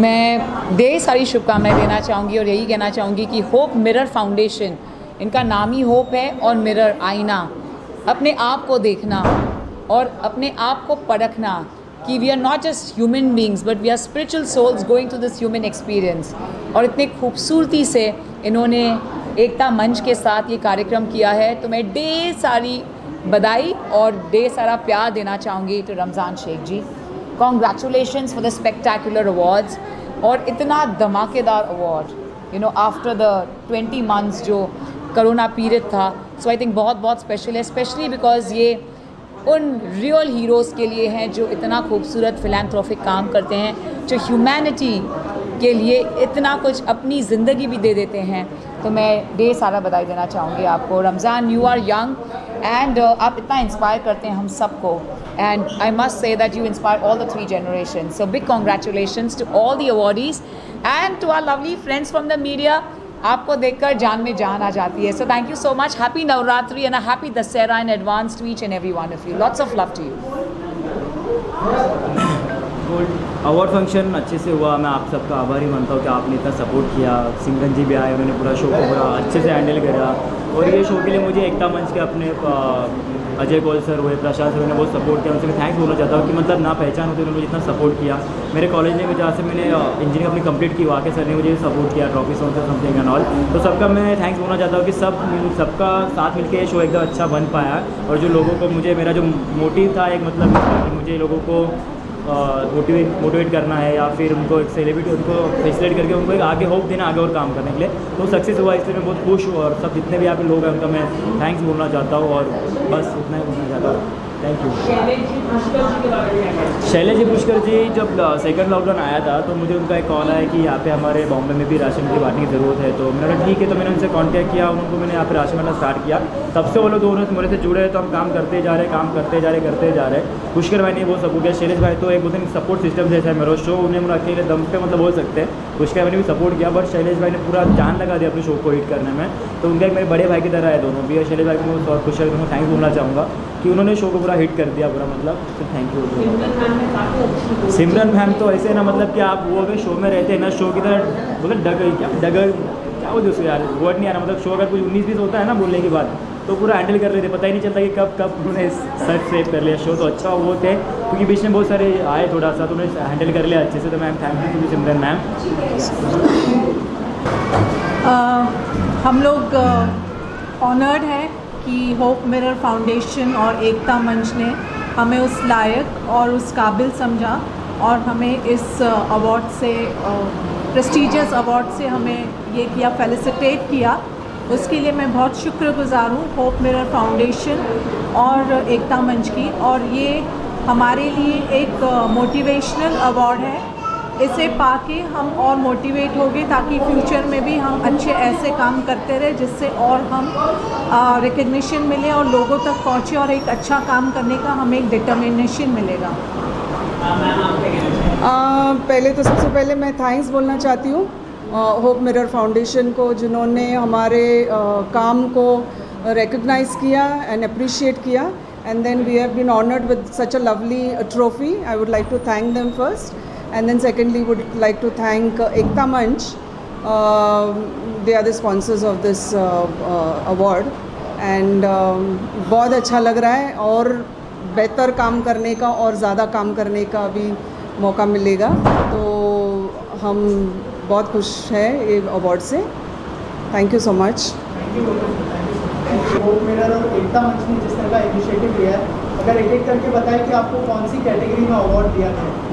मैं ढेर सारी शुभकामनाएं देना चाहूँगी और यही कहना चाहूँगी कि होप मिरर फाउंडेशन, इनका नाम ही होप है, और मिरर आईना, अपने आप को देखना और अपने आप को परखना कि we are not just human beings but we are spiritual souls going to this human experience. और इतने खूबसूरती से इन्होंने एकता मंच के साथ ये कार्यक्रम किया है, तो मैं ढेर सारी बधाई और ढेर सारा प्यार देना चाहूँगी to Ramzan Shaikh ji. Congratulations for the spectacular awards और इतना धमाकेदार अवार्ड आफ्टर द 20 मंथ्स जो कोरोना पीरियड था। सो आई थिंक बहुत बहुत स्पेशल है, स्पेशली बिकॉज ये उन रियल हीरोज़ के लिए हैं जो इतना खूबसूरत फिलैंथ्रोपिक काम करते हैं, जो ह्यूमैनिटी के लिए इतना कुछ अपनी ज़िंदगी भी दे देते हैं। तो मैं ढेर सारा बधाई देना चाहूँगी आपको। Ramzan, you are young and आप इतना इंस्पायर करते हैं हम सबको, and I must say that you inspire all the 3 generation. So big congratulations to all the awardees and to our lovely friends from the media. आपको देखकर जान में जान आ जाती है। So thank you so much, happy Navratri and a happy Dussehra in advance to each and every one of you. Lots of love to you. Award function अच्छे से हुआ। मैं आप सबका आभारी मानता हूँ कि आपने इतना सपोर्ट किया। सिमरन जी भी आए, उन्होंने पूरा शो को पूरा अच्छे से हैंडल करा। और ये शो के लिए मुझे एकता मंच के अपने अजय कौल सर हुए, प्रशांत सर ने बहुत सपोर्ट किया। उनसे मैं थैंक्स बोलना चाहता हूँ कि मतलब ना पहचान होती उन्होंने मुझे इतना सपोर्ट किया। मेरे कॉलेज में जहाँ से मैंने इंजीनियरिंग अपनी कंप्लीट की, वहाँ के सर ने मुझे सपोर्ट किया, trophy song something and all. तो सबका मैं थैंक्स बोलना चाहता हूँ कि सबका साथ मिलकर ये शो एकदम अच्छा बन पाया। और जो लोगों को मेरा जो मोटिव था एक मतलब कि मुझे लोगों को मोटिवेट करना है या फिर उनको एक सेलिब्रिटी उनको फैसिलेट करके उनको एक आगे होप देना, आगे और काम करने के लिए, तो सक्सेस हुआ। इसलिए मैं बहुत खुश हूँ और सब जितने भी यहाँ पे लोग हैं उनका मैं थैंक्स बोलना चाहता हूँ। और बस इतना ही बोलना चाहता हूँ। Thank you. शैलेश जी पुष्कर जी, जब सेकंड लॉकडाउन आया था तो मुझे उनका एक कॉल आया कि यहाँ पे हमारे बॉम्बे में भी राशन की बांटने की ज़रूरत है। तो मैंने कहा ठीक है, तो मैंने उनसे कॉन्टैक्ट किया, उनको मैंने यहाँ पे राशन वाला स्टार्ट किया। तब से वो लोग दोनों मेरे से जुड़े हैं, तो हम काम करते जा रहे हैं। पुष्कर भाई ने बहुत सपोर्ट किया। शैलेश भाई तो एक बोलते हैं सपोर्ट सिस्टम जैसा है मेरा शो, उन्हें मुझे अकेले दम पे मतलब बोल सकते हैं। पुष्कर भाई ने भी सपोर्ट किया, बट शैलेश भाई ने पूरा जान लगा दिया अपने शो को हिट करने में। तो उनका एक मेरे बड़े भाई की तरह है दोनों भी। और शैलेश भाई को और पुष्कर को थैंक्स बोलना चाहूँगा कि उन्होंने शो को पूरा हिट कर दिया पूरा, मतलब थैंक यू। सिमरन मैम तो ऐसे ना मतलब कि आप वो अगर शो में रहते हैं ना, शो की तरह मतलब डगर क्या बोलते उसको यार, वर्ड नहीं आ रहा, मतलब शो अगर कुछ 19-20 होता है ना बोलने की बात, तो पूरा हैंडल कर लेते, पता ही नहीं चलता कि कब उन्होंने सर्च सेव कर लिया शो। तो अच्छा वो थे क्योंकि बीच में बहुत सारे आए थोड़ा सा, तो उन्होंने हैंडल कर लिया अच्छे से। तो ma'am thank you Simran ma'am. हम लोग ऑनर्ड हैं कि होप मिरर फाउंडेशन और एकता मंच ने हमें उस लायक और उस काबिल समझा और हमें इस अवार्ड से, प्रेस्टीजियस अवार्ड से हमें ये किया, फेलिसिटेट किया। उसके लिए मैं बहुत शुक्रगुज़ार हूँ होप मिरर फाउंडेशन और एकता मंच की। और ये हमारे लिए एक मोटिवेशनल अवार्ड है। इसे पाके हम और मोटिवेट हो गए ताकि फ्यूचर में भी हम अच्छे ऐसे काम करते रहे जिससे और हम रिकग्निशन मिले और लोगों तक पहुँचे और एक अच्छा काम करने का हमें एक डिटर्मिनेशन मिलेगा। पहले तो सबसे पहले मैं थैंक्स बोलना चाहती हूँ होप मिरर फाउंडेशन को, जिन्होंने हमारे काम को रिकग्नाइज़ किया एंड अप्रिशिएट किया, and then we have been honoured with such a lovely trophy. I would like to thank them first, and then secondly would like to thank Ekta Manch. They are the sponsors of this award, and बहुत अच्छा लग रहा है और बेहतर काम करने का और ज़्यादा काम करने का भी मौका मिलेगा। तो हम बहुत खुश हैं ये अवार्ड से। Thank you so much. Hope mirror और एकता मंच ने जिस तरह का इनिशिएटिव लिया है, अगर एक एक करके बताएं कि आपको कौन सी कैटेगरी में अवार्ड दिया गया है।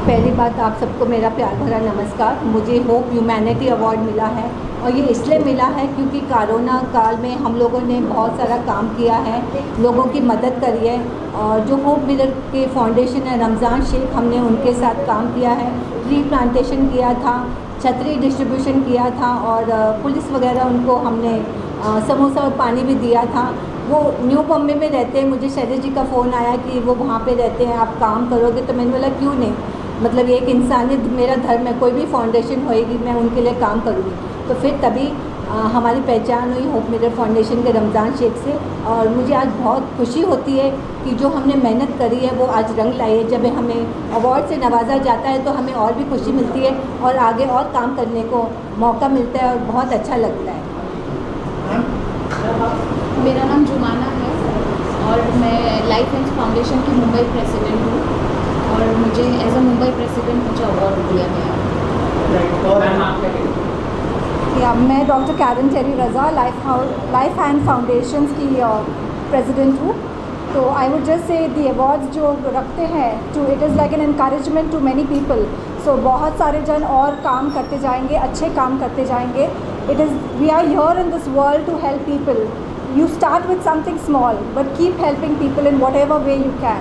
पहली बात आप सबको मेरा प्यार भरा नमस्कार। मुझे होप ह्यूमैनिटी अवार्ड मिला है और ये इसलिए मिला है क्योंकि कोरोना काल में हम लोगों ने बहुत सारा काम किया है, लोगों की मदद करी है। और जो होप मिरर के फाउंडेशन है रमज़ान शेख, हमने उनके साथ काम किया है, ट्री प्लांटेशन किया था, छतरी डिस्ट्रीब्यूशन किया था और पुलिस वगैरह उनको हमने समोसा और पानी भी दिया था। वो न्यू बॉम्बे में रहते हैं। मुझे शैलेश जी का फ़ोन आया कि वो वहाँ पे रहते हैं, आप काम करोगे? तो मैंने बोला क्यों नहीं, मतलब ये एक इंसानियत, मेरा धर्म है, कोई भी फाउंडेशन होएगी मैं उनके लिए काम करूँगी। तो फिर तभी हमारी पहचान हुई होप मिरर फाउंडेशन के रमज़ान शेख से, और मुझे आज बहुत खुशी होती है कि जो हमने मेहनत करी है वो आज रंग लाई है। जब हमें अवार्ड से नवाजा जाता है तो हमें और भी खुशी मिलती है और आगे और काम करने को मौका मिलता है और बहुत अच्छा लगता है। मेरा नाम जुमाना है और मैं लाइफ एंड फाउंडेशन की मुंबई प्रेसिडेंट हूँ और मुझे एज अ मुंबई प्रेसिडेंट मुझे अवार्ड दिया गया। या मैं doctor Karen Terry Raza life and foundations की प्रेसिडेंट हूँ। तो I would just say the awards जो रखते हैं to it is like an encouragement to many people. So बहुत सारे जन और काम करते जाएंगे, अच्छे काम करते जाएंगे। It is we are here in this world to help people. You start with something small, but keep helping people in whatever way you can.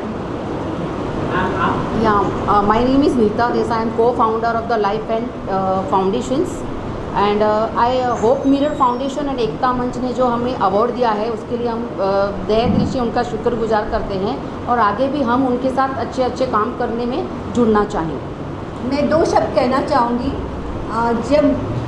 My name is Neeta Desai. I am co-founder of the Life and Foundations. And I Hope Mirror Foundation and एकता मंच ने जो हमें award दिया है उसके लिए हम तहे दिल से उनका शुक्रगुजार करते हैं और आगे भी हम उनके साथ अच्छे अच्छे काम करने में जुड़ना चाहेंगे। मैं 2 शब्द कहना चाहूँगी। जब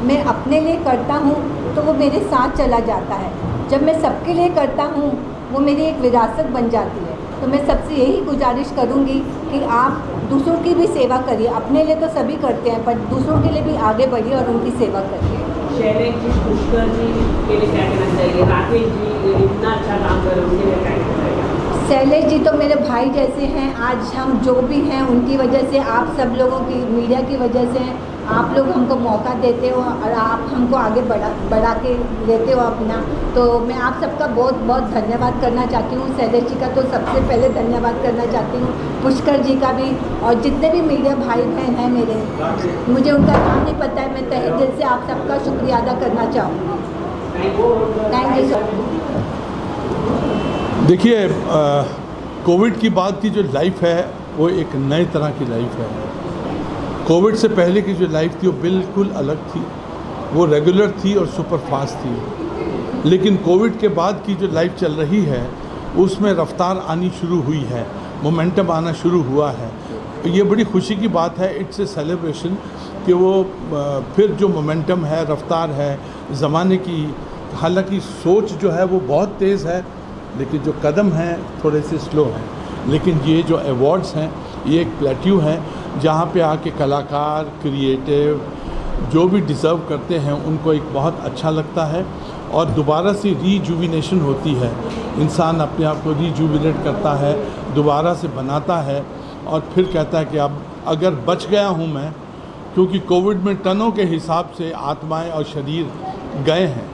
मैं अपने लिए करता हूँ तो वो मेरे साथ चला जाता है, जब मैं सबके लिए करता हूँ वो मेरी एक विरासत बन जाती है। तो मैं सबसे यही गुजारिश करूँगी कि आप दूसरों की भी सेवा करिए। अपने लिए तो सभी करते हैं पर दूसरों के लिए भी आगे बढ़िए और उनकी सेवा करिए। शैलेश जी, पुष्कर जी के लिए क्या कहना चाहिए? राकेश जी इतना अच्छा काम कर रहे हैं, उनके लिए क्या कहना चाहिए? शैलेश जी तो मेरे भाई जैसे हैं। आज हम जो भी हैं उनकी वजह से, आप सब लोगों की मीडिया की वजह से हैं। आप लोग हमको मौका देते हो और आप हमको आगे बढ़ा के लेते हो अपना। तो मैं आप सबका बहुत बहुत धन्यवाद करना चाहती हूँ। शैलेश जी का तो सबसे पहले धन्यवाद करना चाहती हूँ, पुष्कर जी का भी, और जितने भी मीडिया भाई बहन हैं मेरे, मुझे उनका नाम नहीं पता है। मैं तहे दिल से आप सबका शुक्रिया अदा करना चाहूँगी। Thank you sir. देखिए, कोविड की बाद की जो लाइफ है वो एक नए तरह की लाइफ है। कोविड से पहले की जो लाइफ थी वो बिल्कुल अलग थी, वो रेगुलर थी और सुपर फास्ट थी। लेकिन कोविड के बाद की जो लाइफ चल रही है उसमें रफ्तार आनी शुरू हुई है, मोमेंटम आना शुरू हुआ है। ये बड़ी खुशी की बात है। इट्स ए सेलिब्रेशन कि वो फिर जो मोमेंटम है, रफ्तार है ज़माने की। हालांकि सोच जो है वो बहुत तेज़ है लेकिन जो कदम हैं थोड़े से स्लो हैं। लेकिन ये जो अवार्ड्स हैं ये एक प्लेट्यू है जहाँ पे आके कलाकार, क्रिएटिव जो भी डिज़र्व करते हैं उनको एक बहुत अच्छा लगता है और दोबारा से रीजुविनेशन होती है। इंसान अपने आप को रीजुविनेट करता है, दोबारा से बनाता है और फिर कहता है कि अब अगर बच गया हूँ मैं, क्योंकि कोविड में टनों के हिसाब से आत्माएं और शरीर गए हैं,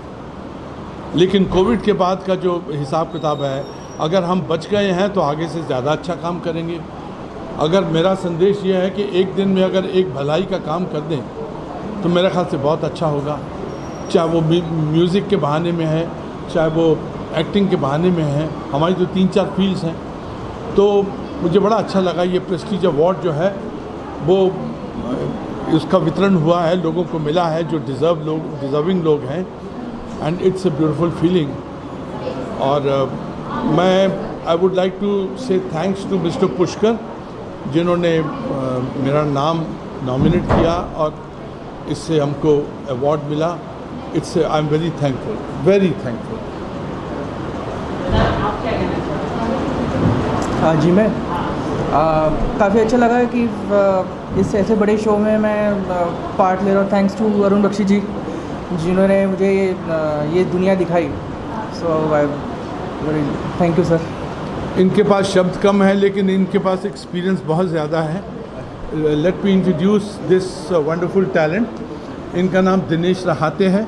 लेकिन कोविड के बाद का जो हिसाब किताब है, अगर हम बच गए हैं तो आगे से ज़्यादा अच्छा काम करेंगे। अगर मेरा संदेश ये है कि एक दिन में अगर एक भलाई का काम कर दें तो मेरे ख्याल से बहुत अच्छा होगा। चाहे वो म्यूज़िक के बहाने में है, चाहे वो एक्टिंग के बहाने में है, हमारी जो 3-4 फील्ड्स हैं। तो मुझे बड़ा अच्छा लगा ये प्रेस्टीज अवार्ड जो है वो उसका वितरण हुआ है, लोगों को मिला है जो डिज़र्विंग लोग हैं and it's a beautiful feeling. और आई वुड लाइक टू से थैंक्स टू मिस्टर पुष्कर जिन्होंने मेरा नाम नॉमिनेट किया और इससे हमको अवार्ड मिला। It's I am very thankful, very thankful. जी मैं काफ़ी अच्छा लगा कि इस ऐसे बड़े शो में मैं पार्ट ले रहा हूँ। थैंक्स टू अरुण बख्शी जी जिन्होंने मुझे ये दुनिया दिखाई। सो आई थैंक यू सर। इनके पास शब्द कम है लेकिन इनके पास एक्सपीरियंस बहुत ज़्यादा है। Let me introduce this wonderful talent. इनका नाम दिनेश रहाते है।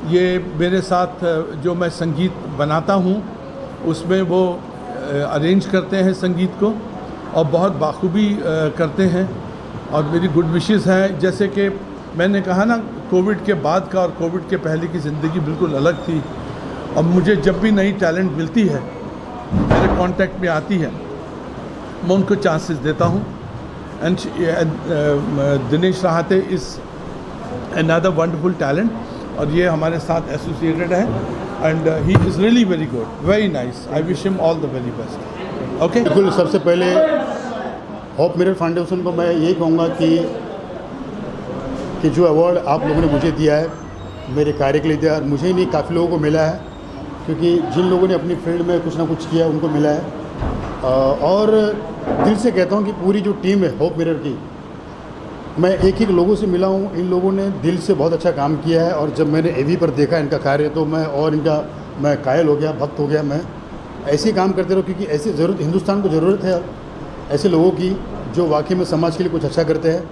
ये मेरे साथ जो मैं संगीत बनाता हूँ उसमें वो अरेंज करते हैं संगीत को और बहुत बाखूबी करते हैं और मेरी गुड विशेस हैं। जैसे कि मैंने कहा ना, कोविड के बाद का और कोविड के पहले की ज़िंदगी बिल्कुल अलग थी और मुझे जब भी नई टैलेंट मिलती है, मेरे कांटेक्ट में आती है, मैं उनको चांसेस देता हूँ। एंड दिनेश रहाते इज़ अनदर वंडरफुल टैलेंट और ये हमारे साथ एसोसिएटेड है and he is really very good, very nice. I wish him all the very best. Okay, बिल्कुल। सबसे पहले होप मिरर फाउंडेशन को मैं यही कहूँगा कि जो अवार्ड आप लोगों ने मुझे दिया है मेरे कार्य के लिए दिया, और मुझे ही नहीं काफ़ी लोगों को मिला है, क्योंकि जिन लोगों ने अपनी फील्ड में कुछ ना कुछ किया उनको मिला है। और दिल से कहता हूँ कि पूरी जो टीम है होप मिरर की, मैं एक एक लोगों से मिला हूँ, इन लोगों ने दिल से बहुत अच्छा काम किया है। और जब मैंने एवी पर देखा इनका कार्य तो मैं कायल हो गया, भक्त हो गया। मैं ऐसे ही काम करते रहो, क्योंकि ऐसी ज़रूरत हिंदुस्तान को ज़रूरत है ऐसे लोगों की जो वाकई में समाज के लिए कुछ अच्छा करते हैं।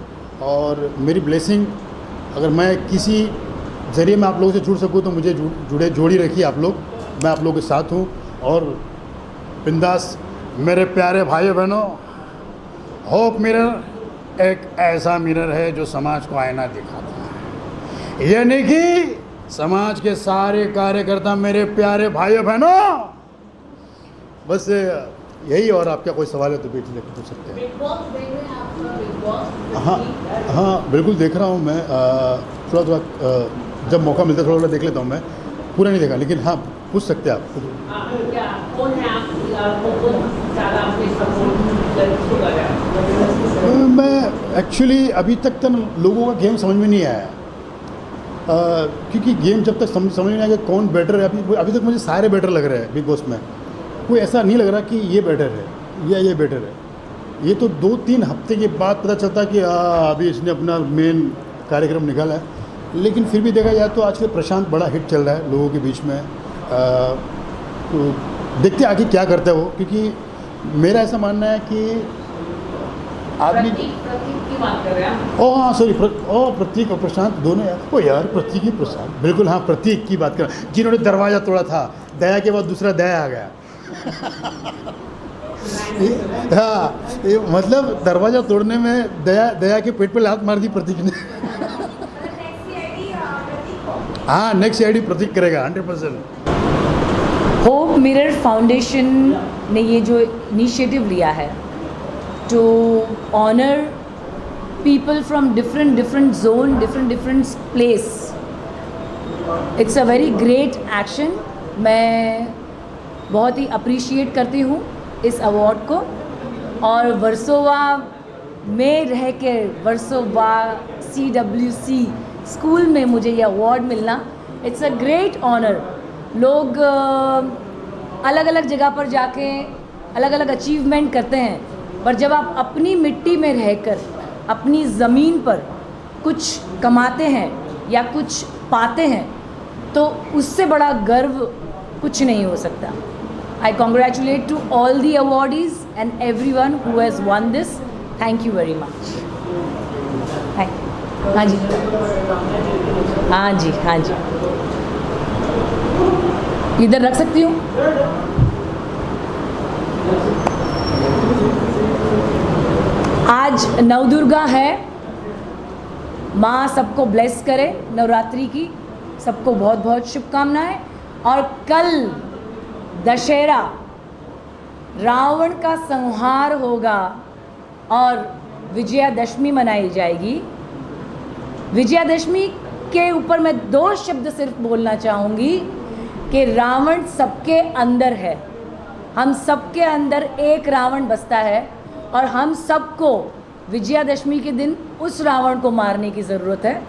और मेरी ब्लेसिंग, अगर मैं किसी ज़रिए में आप लोगों से जुड़ सकूँ तो मुझे जोड़ी रखिए आप लोग, मैं आप लोगों के साथ हूँ। और बिंदास मेरे प्यारे भाइयों बहनों, होप मिरर एक ऐसा मिरर है जो समाज को आईना दिखाता है। यानी कि समाज के सारे कार्यकर्ता मेरे प्यारे भाइयों बहनों, बस यही। और आपका कोई सवाल है तो बीच में पूछ सकते हैं। बिग बॉस देख रहे हैं आप? बिग बॉस हाँ बिल्कुल देख रहा हूँ मैं। थोड़ा जब मौका मिलता है थोड़ा देख लेता हूँ मैं, पूरा नहीं देखा, लेकिन हाँ पूछ सकते हैं आप। क्या कौन है आप कौन ज़्यादा आपके सपोर्ट? मैं एक्चुअली अभी तक तो लोगों का गेम समझ में नहीं आया, क्योंकि गेम जब तक समझ नहीं आएगा कौन बेटर है। अभी तक मुझे सारे बेटर लग रहे हैं बिग बॉस में, कोई ऐसा नहीं लग रहा कि ये बेटर है या ये बेटर है। ये तो 2-3 हफ्ते के बाद पता चलता कि अभी इसने अपना मेन कार्यक्रम निकाला है। लेकिन फिर भी देखा जाए तो आजकल प्रशांत बड़ा हिट चल रहा है लोगों के बीच में। तो देखते आगे क्या करता है वो, क्योंकि मेरा ऐसा मानना है कि आदमी प्रतीक की बात कर रहे हैं? ओ हाँ सॉरी, प्रतीक और प्रशांत दोनों यार। ओ यार प्रतीक ही प्रशांत, बिल्कुल हाँ प्रतीक की बात कर, जिन्होंने दरवाज़ा तोड़ा था। दया के बाद दूसरा दया आ गया। हाँ मतलब दरवाज़ा तोड़ने में दया के पेट पे लात मार दी प्रतीक ने। हाँ नेक्स्ट आईडी प्रतीक करेगा 100%। होप मिरर फाउंडेशन ने ये जो इनिशिएटिव लिया है to honour people from different zone, different place, it's a very great action. मैं बहुत ही अप्रिशिएट करती हूँ इस अवार्ड को। और वर्सोवा में रह के वर्सोवा CWC स्कूल में मुझे ये अवार्ड मिलना, इट्स अ ग्रेट ऑनर। लोग अलग अलग जगह पर जाके अलग अलग अचीवमेंट करते हैं, पर जब आप अपनी मिट्टी में रहकर अपनी ज़मीन पर कुछ कमाते हैं या कुछ पाते हैं तो उससे बड़ा गर्व कुछ नहीं हो सकता। I congratulate to all the awardees and everyone who has won this. Thank you very much. Thank you. हाँ जी, हाँ जी, हाँ जी, इधर रख सकती हूँ। आज नवदुर्गा है, माँ सबको ब्लेस करे नवरात्रि की, सबको बहुत बहुत शुभकामनाएं। और कल दशहरा, रावण का संहार होगा और विजयादशमी मनाई जाएगी। विजयादशमी के ऊपर मैं 2 शब्द सिर्फ बोलना चाहूँगी कि रावण सबके अंदर है, हम सबके अंदर एक रावण बसता है और हम सबको विजयादशमी के दिन उस रावण को मारने की ज़रूरत है।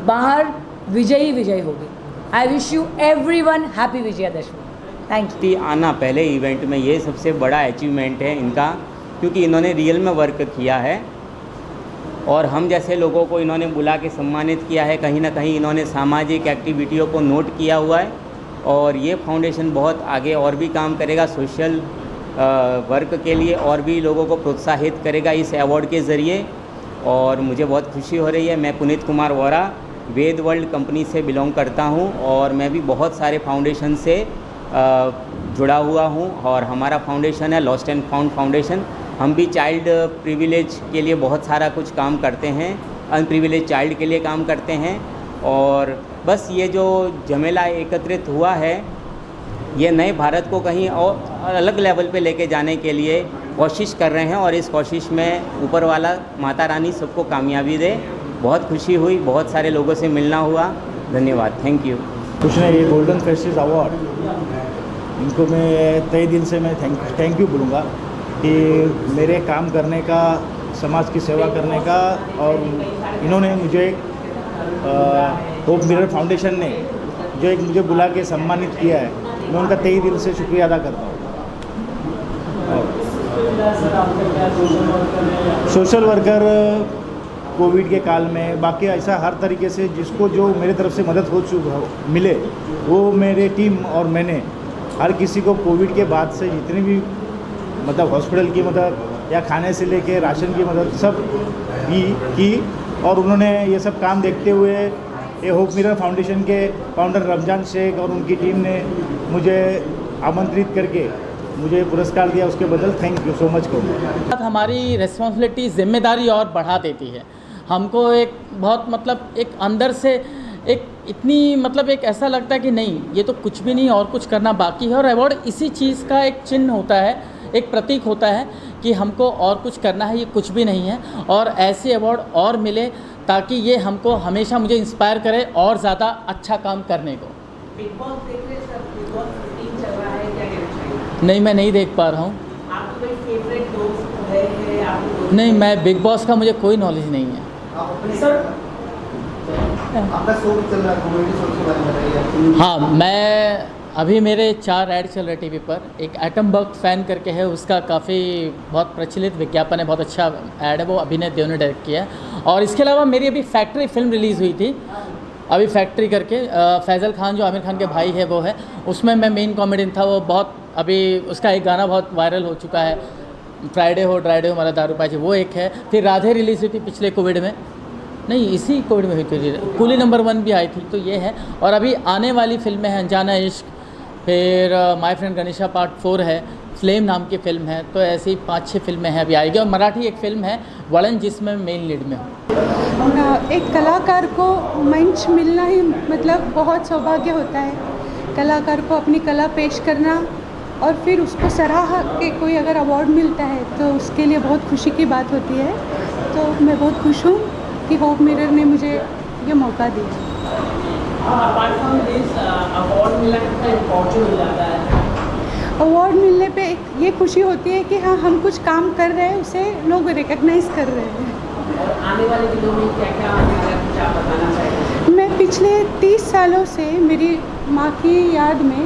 बाहर विजय होगी। I wish you everyone happy Vijayadashami. Thank you. आना पहले इवेंट में ये सबसे बड़ा अचीवमेंट है इनका, क्योंकि इन्होंने रियल में वर्क किया है और हम जैसे लोगों को इन्होंने बुला के सम्मानित किया है। कहीं ना कहीं इन्होंने सामाजिक एक्टिविटियों को नोट किया हुआ है और ये फाउंडेशन बहुत आगे और भी काम करेगा सोशल वर्क के लिए, और भी लोगों को प्रोत्साहित करेगा इस अवार्ड के ज़रिए। और मुझे बहुत खुशी हो रही है। मैं पुनीत कुमार वोरा वेद वर्ल्ड कंपनी से बिलोंग करता हूं और मैं भी बहुत सारे फाउंडेशन से जुड़ा हुआ हूं और हमारा फाउंडेशन है लॉस्ट एंड फाउंड फाउंडेशन। हम भी चाइल्ड प्रिविलेज के लिए बहुत सारा कुछ काम करते हैं, अनप्रिविलेज चाइल्ड के लिए काम करते हैं। और बस ये जो झमेला एकत्रित हुआ है, ये नए भारत को कहीं और अलग लेवल पे लेके जाने के लिए कोशिश कर रहे हैं और इस कोशिश में ऊपर वाला माता रानी सबको कामयाबी दे। बहुत खुशी हुई, बहुत सारे लोगों से मिलना हुआ। धन्यवाद, थैंक यू। कुछ नहीं, ये गोल्डन फेस्टिव अवार्ड, इनको मैं तहे दिल से मैं थैंक यू बोलूँगा कि मेरे काम करने का, समाज की सेवा करने का, और इन्होंने मुझे होप मिरर फाउंडेशन ने जो एक मुझे बुला के सम्मानित किया है, मैं उनका तहे दिल से शुक्रिया अदा करता हूँ। सोशल वर्कर कोविड के काल में, बाकी ऐसा हर तरीके से जिसको जो मेरे तरफ से मदद मिले, वो मेरे टीम और मैंने हर किसी को कोविड के बाद से जितनी भी मतलब हॉस्पिटल की मदद या खाने से लेके राशन की मदद सब भी की। और उन्होंने ये सब काम देखते हुए ये होप मिरर फाउंडेशन के फाउंडर रमजान शेख और उनकी टीम ने मुझे आमंत्रित करके मुझे पुरस्कार दिया, उसके बदल थैंक यू सो मच कहूँगा। हमारी रिस्पॉन्सिबिलिटी, जिम्मेदारी और बढ़ा देती है हमको। एक बहुत मतलब एक अंदर से एक इतनी मतलब एक ऐसा लगता है कि नहीं, ये तो कुछ भी नहीं, और कुछ करना बाकी है। और अवार्ड इसी चीज़ का एक चिन्ह होता है, एक प्रतीक होता है कि हमको और कुछ करना है, ये कुछ भी नहीं है। और ऐसे अवार्ड और मिले ताकि ये हमको हमेशा मुझे इंस्पायर करे और ज़्यादा अच्छा काम करने को। बिग बॉस देख रहे हैं सर? बिग बॉस 15 चल रहा है, क्या कहना चाहिए? नहीं, मैं नहीं देख पा रहा हूँ। आपको कोई फेवरेट दोस्त है आपको? नहीं, मैं बिग बॉस का मुझे कोई नॉलेज नहीं है। सर आपका शो भी चल रहा है, कॉमेडी शो के बारे में बताइए। हाँ, मैं अभी मेरे 4 ऐड चल रहे टीवी पर। एक एटम बर्ग फैन करके है, उसका काफ़ी बहुत प्रचलित विज्ञापन है, बहुत अच्छा ऐड है, वो अभिनय देव ने डायरेक्ट किया है। और इसके अलावा मेरी अभी फैक्ट्री फिल्म रिलीज़ हुई थी, अभी फैक्ट्री करके, फैज़ल खान जो आमिर खान के भाई है वो है, उसमें मैं मेन कॉमेडियन था। वो बहुत अभी उसका एक गाना बहुत वायरल हो चुका है, फ्राइडे हो ड्राइडे हो हमारा दारू पाजी, वो एक है। फिर राधे रिलीज़ हुई थी पिछले कोविड में, नहीं इसी कोविड में हुई थी, कूली नंबर 1 भी आई थी, तो ये है। और अभी आने वाली फिल्में हैं अनजाना इश्क, फिर माय फ्रेंड गणेशा पार्ट 4 है, फ्लेम नाम की फ़िल्म है। तो ऐसी 5-6 फिल्में हैं अभी आएगी। और मराठी एक फ़िल्म है वलन, जिसमें मेन लीड में हूँ। एक कलाकार को मंच मिलना ही मतलब बहुत सौभाग्य होता है। कलाकार को अपनी कला पेश करना और फिर उसको सराहा के कोई अगर अवार्ड मिलता है तो उसके लिए बहुत खुशी की बात होती है। तो मैं बहुत खुश हूँ कि होप मिरर ने मुझे ये मौका दिया। अपार्ट फ्रॉम दिस अवार्ड मिला कितना इम्पोर्टेंट हो जाता है? अवार्ड मिलने पे एक ये खुशी होती है कि हाँ, हम कुछ काम कर रहे हैं, उसे लोग रिकग्नाइज़ कर रहे हैं। और आने वाले दिनों में क्या क्या आने वाला है, कुछ आप बताना चाहेंगे? मैं पिछले 30 सालों से मेरी माँ की याद में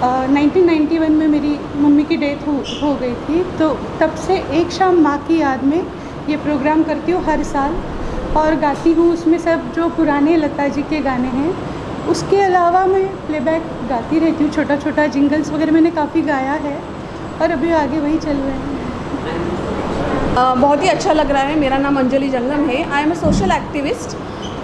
1991 में मेरी मम्मी की डेथ हो गई थी, तो तब से एक शाम माँ की याद में ये प्रोग्राम करती हूँ हर साल और गाती हूँ। उसमें सब जो पुराने लता जी के गाने हैं, उसके अलावा मैं प्लेबैक गाती रहती हूँ, छोटा छोटा जिंगल्स वगैरह मैंने काफ़ी गाया है और अभी आगे वही चल रहे हैं। बहुत ही अच्छा लग रहा है। मेरा नाम अंजलि जंगम है। I am a social activist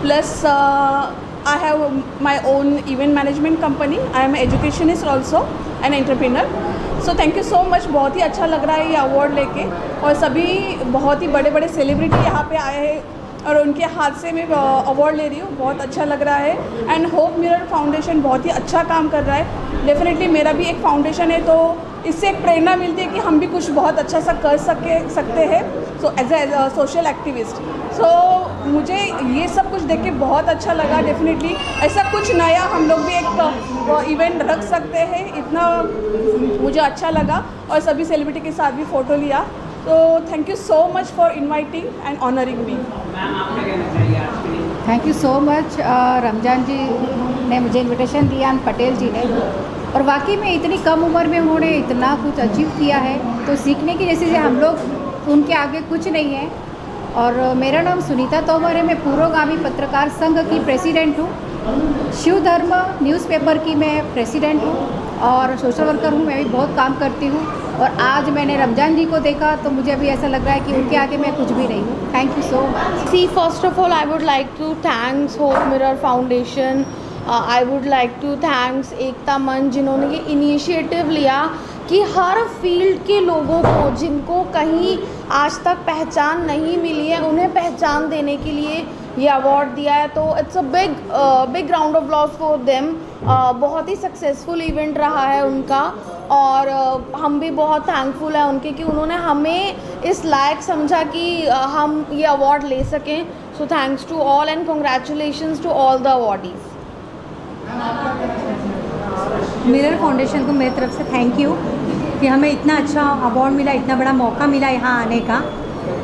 plus I have my own event management company. I am educationist also an entrepreneur. So thank you so much. बहुत ही अच्छा लग रहा है ये अवार्ड लेके और सभी बहुत ही बड़े बड़े सेलिब्रिटी यहाँ पे आए हैं और उनके हाथ से मैं अवार्ड ले रही हूँ। बहुत अच्छा लग रहा है एंड होप मिरर फाउंडेशन बहुत ही अच्छा काम कर रहा है। डेफिनेटली मेरा भी एक फाउंडेशन है तो इससे एक प्रेरणा मिलती है कि हम भी कुछ बहुत अच्छा सा कर सकते हैं। So as a social activist so मुझे ये सब कुछ देख के बहुत अच्छा लगा। डेफिनेटली ऐसा कुछ नया हम लोग भी एक इवेंट रख सकते हैं, इतना मुझे अच्छा लगा और सभी सेलिब्रिटी के साथ भी फ़ोटो लिया। तो thank you so much for inviting and honouring me. Ma'am आप क्या कहना चाहिए आज के लिए? Thank you so much. Ramzan ji ने मुझे इनविटेशन दिया, पटेल जी ने, और वाकई में इतनी कम उम्र में उन्होंने इतना कुछ अचीव किया है तो सीखने की जैसे हम लोग उनके आगे कुछ नहीं है। और मेरा नाम सुनीता तोमर है। मैं पूर्वगामी पत्रकार संघ की प्रेसिडेंट हूँ। शिव धर्म न्यूज़पेपर की मैं प्रेसिडेंट हूँ और सोशल वर्कर हूँ। मैं भी बहुत काम करती हूँ और आज मैंने रमजान जी को देखा तो मुझे अभी ऐसा लग रहा है कि उनके आगे मैं कुछ भी नहीं हूँ। Thank you so much. See, first of all, I would like to thanks Hope Mirror Foundation. I would like to thanks एकता मंच जिन्होंने ये इनिशिएटिव लिया कि हर फील्ड के लोगों को जिनको कहीं आज तक पहचान नहीं मिली है उन्हें पहचान देने के लिए ये अवार्ड दिया है। तो it's a big round of applause for them. बहुत ही सक्सेसफुल इवेंट रहा है उनका और हम भी बहुत थैंकफुल हैं उनके कि उन्होंने हमें इस लायक समझा कि हम ये अवार्ड ले सकें। So thanks to all and congratulations to all the awardees. Mirror Foundation को मेरी तरफ से थैंक यू कि हमें इतना अच्छा अवार्ड मिला, इतना बड़ा मौका मिला यहाँ आने का।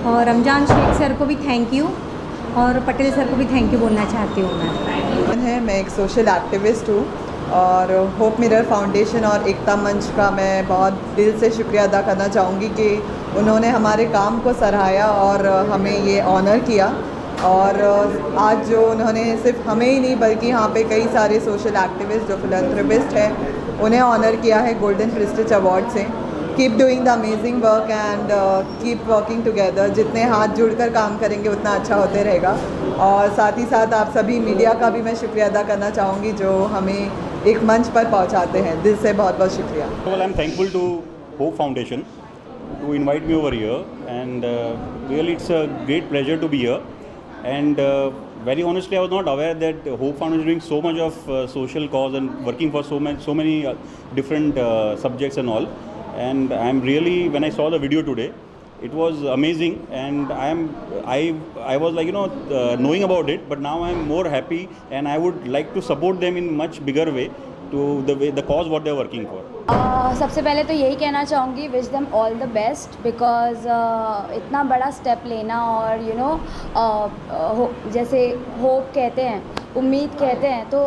और रमजान शेख सर को भी थैंक यू और पटेल सर को भी थैंक यू बोलना चाहती हूँ मैं एक सोशल एक्टिविस्ट हूँ और होप मिरर फाउंडेशन और एकता मंच का मैं बहुत दिल से शुक्रिया अदा करना चाहूँगी कि उन्होंने हमारे काम को सराहाया और हमें ये ऑनर किया। और आज जो उन्होंने सिर्फ हमें ही नहीं बल्कि यहाँ पे कई सारे सोशल एक्टिविस्ट जो फिलैंथ्रोपिस्ट हैं उन्हें ऑनर किया है गोल्डन प्रेस्टीज अवार्ड से। Keep doing the amazing work and keep working together. जितने हाथ जुड़कर काम करेंगे उतना अच्छा होते रहेगा। और साथ ही साथ आप सभी मीडिया का भी मैं शुक्रिया अदा करना चाहूँगी जो हमें एक मंच पर पहुँचाते हैं। दिल से बहुत बहुत शुक्रिया। Well, I'm thankful to Hope Foundation to invite me over here, and really it's a great pleasure to be here. And very honestly, I was not aware that Hope Foundation is doing so much of social cause and working for so many different subjects and all. And I'm really, when I saw the video today, it was amazing, and I was like, knowing about it, but now I'm more happy, and I would like to support them in much bigger way to the cause what they're working for. सबसे पहले तो यही कहना चाहूँगी, wish them all the best, because इतना बड़ा step लेना और जैसे होप कहते हैं, उम्मीद कहते हैं, तो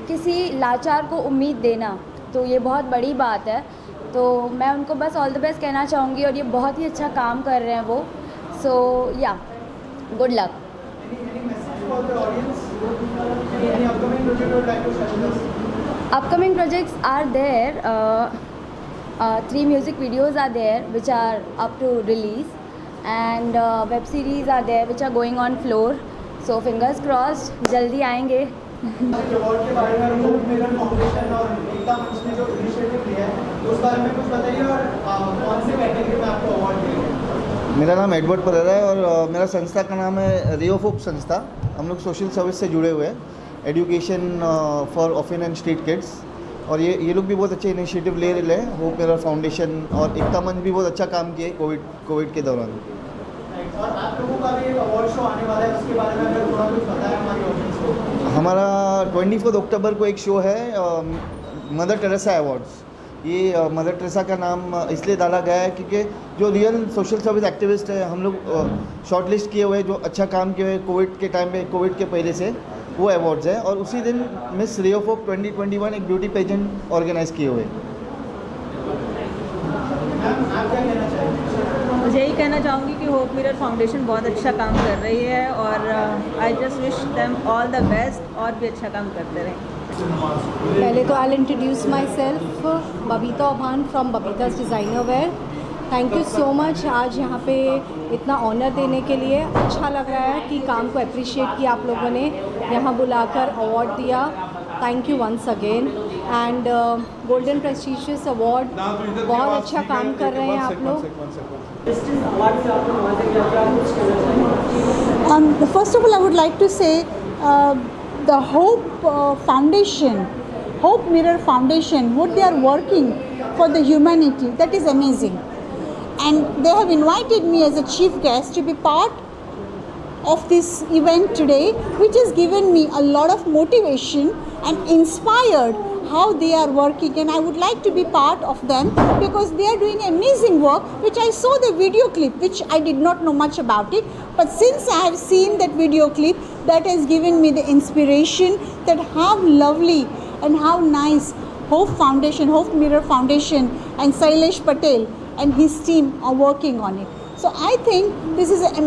किसी लाचार को उम्मीद देना तो ये बहुत बड़ी बात है। तो मैं उनको बस ऑल द बेस्ट कहना चाहूँगी और ये बहुत ही अच्छा काम कर रहे हैं वो। सो या good luck. Upcoming projects are there. 3 music videos are there which are up to release, and web series are there which are going on floor. So fingers crossed, जल्दी आएंगे। अवार्ड के बारे में होप मिरर फाउंडेशन और एकता मंच ने जो initiative लिया है उस बारे में कुछ बताइए, और कौन से कैटेगरी में आपको अवार्ड मिलेगा? मेरा नाम एडवर्ड परेरा है और मेरा संस्था का नाम है रे ऑफ होप संस्था। हम लोग सोशल सर्विस से जुड़े हुए हैं, education for orphan and street kids, और ये लोग भी बहुत अच्छे इनिशिएटिव ले रहे हैं। होप मिरर फाउंडेशन और एकता मंच भी बहुत अच्छा काम किए कोविड के दौरान। और आप लोगों का भी एक अवार्ड शो आने वाला है, उसके बारे में अगर थोड़ा कुछ बताएं हमारी ऑडियंस को। हमारा 24 अक्टूबर को एक शो है मदर टेरेसा अवार्ड्स। ये मदर टेरेसा का नाम इसलिए डाला गया है क्योंकि जो रियल सोशल सर्विस एक्टिविस्ट है हम लोग शॉर्टलिस्ट किए हुए, जो अच्छा काम किए हुए कोविड के टाइम पे, कोविड के पहले से, वो अवार्ड्स है। और उसी दिन मिस रे ऑफ होप 2021 एक ब्यूटी पेजेंट ऑर्गेनाइज किए हुए। मुझे यही कहना चाहूँगी कि होप मिरर फाउंडेशन बहुत अच्छा काम कर रही है और I just wish them all the best और भी अच्छा काम करते रहें। पहले तो I introduce myself, Babita Obhan from Babita's designer wear. Thank you so much आज यहाँ पे इतना ऑनर देने के लिए। अच्छा लग रहा है कि काम को अप्रिशिएट किया आप लोगों ने, यहाँ बुलाकर अवार्ड दिया। Thank you once again. And golden prestigious award, बहुत अच्छा काम कर रहे हैं आप लोग। First of all, I would like to say the Hope Foundation, Hope Mirror Foundation, what they are working for the humanity, that is amazing. And they have invited me as a chief guest to be part of this event today, which has given me a lot of motivation and inspired how they are working, and I would like to be part of them because they are doing amazing work, which I saw the video clip, which I did not know much about it, but since I have seen that video clip, that has given me the inspiration that how lovely and how nice Hope Foundation, Hope Mirror Foundation and Sailesh Patel and his team are working on it. So I think this is an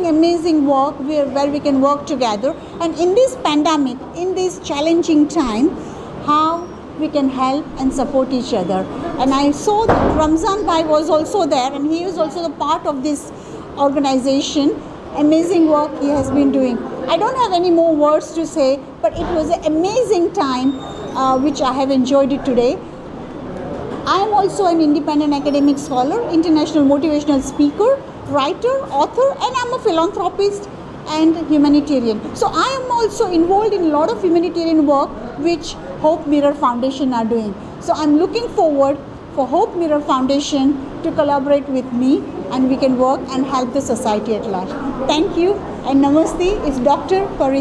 amazing work where we can work together, and in this pandemic, in this challenging time, how we can help and support each other. And I saw that Ramzan Bhai was also there, and he is also the part of this organization. Amazing work he has been doing. I don't have any more words to say, but it was an amazing time which I have enjoyed it today. I am also an independent academic scholar, international motivational speaker, writer, author, and I am a philanthropist and humanitarian. So I am also involved in a lot of humanitarian work which Hope Mirror Foundation are doing. So I'm looking forward for Hope Mirror Foundation to collaborate with me, and we can work and help the society at large. Thank you and namaste. It's Dr. Farid.